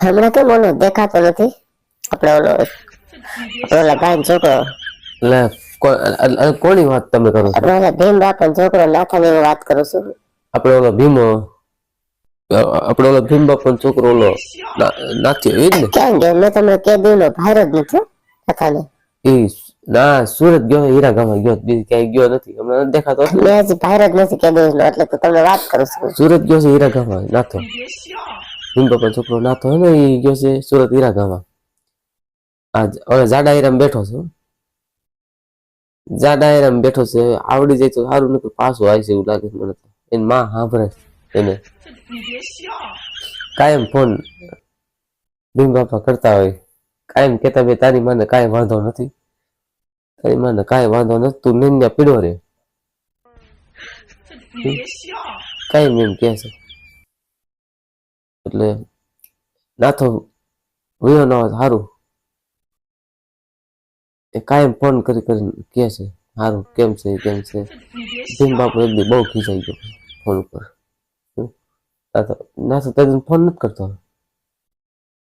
હમણાં કેમ ઓલો દેખાતો નથી આપણે ઓલા ભાઈ છોકરો એટલે કોની વાત તમે કરો છો? આપણે ઓલા ભીમ બાપા છોકરો નાથાની વાત કરું છું. આપણે ઓલો ભીમો આપણે ઓલો ભીમ બાપા છોકરો ઓલો નાથ્યો એ જ ને? ક્યાં ગયો? મેં તમને કે દીનો ભાઈરો જ નથી નાથાને. એ ના સુરત ગયો, હીરા ગામમાં ગયો, બીજી ક્યાંય ગયો નથી. હમણાં નથી દેખાતો. મેં હજી ભાઈરો જ નથી કે દીનો, એટલે તો તમને વાત કરું છું. સુરત ગયો છે હીરા ગામમાં નાથો. ભીમ બાપા છોકરો નાથો હે ને, એ ગયો છે સુરત હીરા ગામમાં. આજ હવે જાડા હીરામાં બેઠો છે. જાડા હીરામાં બેઠો છે. આવડી જાય તો સારું, નથી પાછું આવી છે એવું લાગે મને તો. એની માં સાંભળે એને કાયમ ફોન ભીમ બાપા કરતા હોય, કાયમ કેતા ભાઈ તારી માને કાંઈ વાંધો નથી, તારી માને કાંઈ વાંધો નથી, તું નિંદ્યા પીડો રે, કાયમ એમ કે છે. એટલે નાથો વયો ન હોય સારું, એ કાયમ ફોન કરી કરીને કે છે સારું કેમ છે કેમ છે. ભીમ બાપુ એક દી બહુ ખીજાઈ ગયો ફોન ઉપર. નાથો તે ફોન નથી કરતો,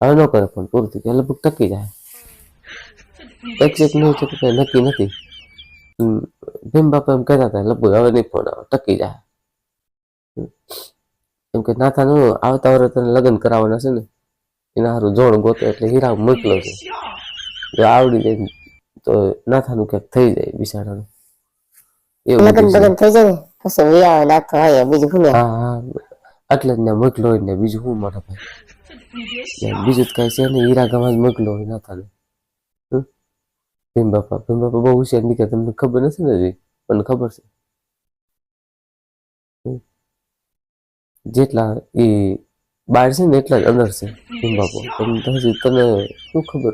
હવે ન કરે ફોન, પૂરું થઈ ગયું. લગભગ ટકી જાય, એક નહીં ટકે નક્કી નથી. ભીમ બાપા એમ કહેતા હતા લગભગ હવે નહીં ફોન આવે, ટકી જાય. એમ કે નાથા નું આવતા વર્ષે તને લગ્ન કરાવવાના છે ને, એના સારું જોડ ગોતો, એટલે હીરા મોકલો છે. જો આવડી જાય તો નાથાનું ક્યાંક થઈ જાય બિચારાનું. લગન બગન થઈ જાય પછી વિયાવે નાથો હોય બીજું શું. હા એટલે જ ને મોકલો હોય ને, બીજું શું મારા ભાઈ, બીજું કઈ છે ને, હીરા ગામમાં જ મોકલો હોય નાથાને. ભીમ બાપા બહુ હોશિયાર નીકળે, તમને ખબર નથી ને? મને ખબર છે. જેટલા એ બહાર છે ને એટલા જ અંદર છે ભીમ બાપુ. તને શું ખબર?